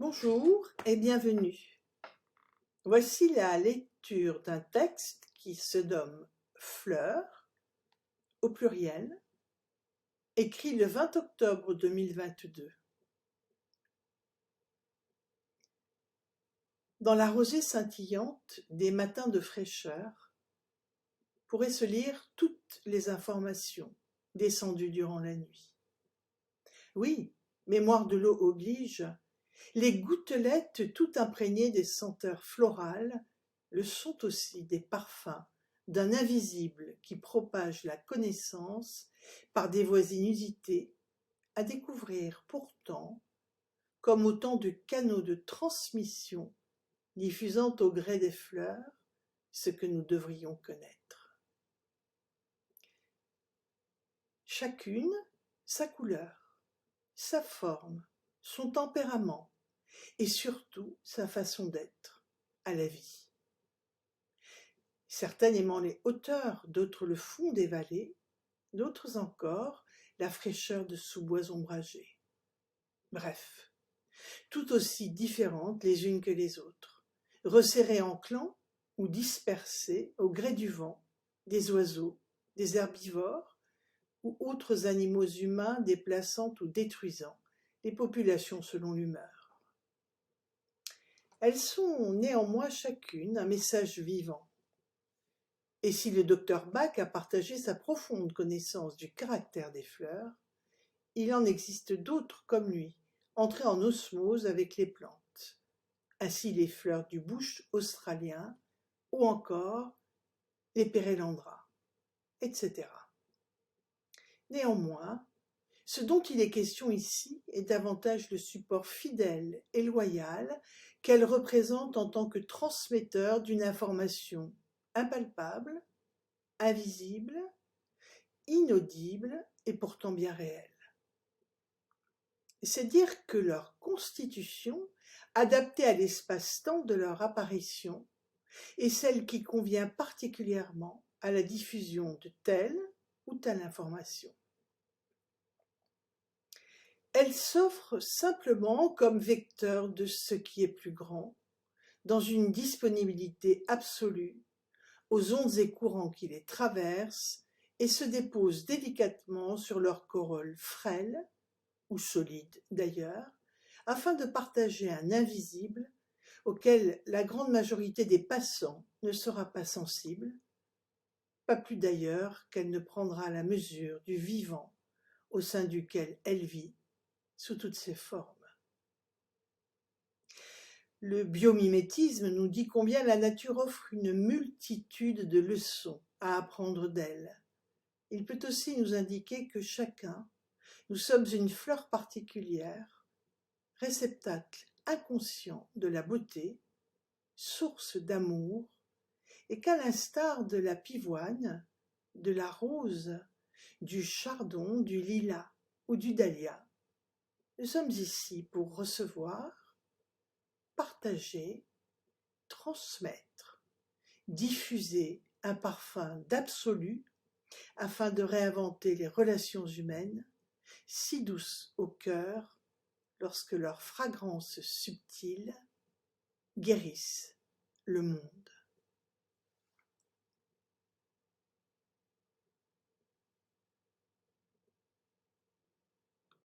Bonjour et bienvenue. Voici la lecture d'un texte qui se nomme Fleurs, au pluriel, écrit le 20 octobre 2022. Dans la rosée scintillante des matins de fraîcheur, pourraient se lire toutes les informations descendues durant la nuit. Oui, mémoire de l'eau oblige, les gouttelettes tout imprégnées des senteurs florales le sont aussi des parfums d'un invisible qui propage la connaissance par des voies inusitées, à découvrir pourtant comme autant de canaux de transmission diffusant au gré des fleurs ce que nous devrions connaître. Chacune sa couleur, sa forme, son tempérament et surtout sa façon d'être à la vie. Certaines aimant les hauteurs, d'autres le fond des vallées, d'autres encore la fraîcheur de sous-bois ombragés. Bref, tout aussi différentes les unes que les autres, resserrées en clans ou dispersées au gré du vent, des oiseaux, des herbivores ou autres animaux humains déplaçant ou détruisant les populations selon l'humeur. Elles sont néanmoins chacune un message vivant. Et si le docteur Bach a partagé sa profonde connaissance du caractère des fleurs, il en existe d'autres comme lui, entrés en osmose avec les plantes. Ainsi les fleurs du bush australien ou encore les pérélandras, etc. Néanmoins, ce dont il est question ici est davantage le support fidèle et loyal qu'elle représente en tant que transmetteur d'une information impalpable, invisible, inaudible et pourtant bien réelle. C'est dire que leur constitution, adaptée à l'espace-temps de leur apparition, est celle qui convient particulièrement à la diffusion de telle ou telle information. Elle s'offre simplement comme vecteur de ce qui est plus grand, dans une disponibilité absolue aux ondes et courants qui les traversent et se dépose délicatement sur leur corolle frêle, ou solide d'ailleurs, afin de partager un invisible auquel la grande majorité des passants ne sera pas sensible, pas plus d'ailleurs qu'elle ne prendra la mesure du vivant au sein duquel elle vit sous toutes ses formes. Le biomimétisme nous dit combien la nature offre une multitude de leçons à apprendre d'elle. Il peut aussi nous indiquer que chacun, nous sommes une fleur particulière, réceptacle inconscient de la beauté, source d'amour, et qu'à l'instar de la pivoine, de la rose, du chardon, du lilas ou du dahlia, nous sommes ici pour recevoir, partager, transmettre, diffuser un parfum d'absolu afin de réinventer les relations humaines, si douces au cœur lorsque leurs fragrances subtiles guérissent le monde.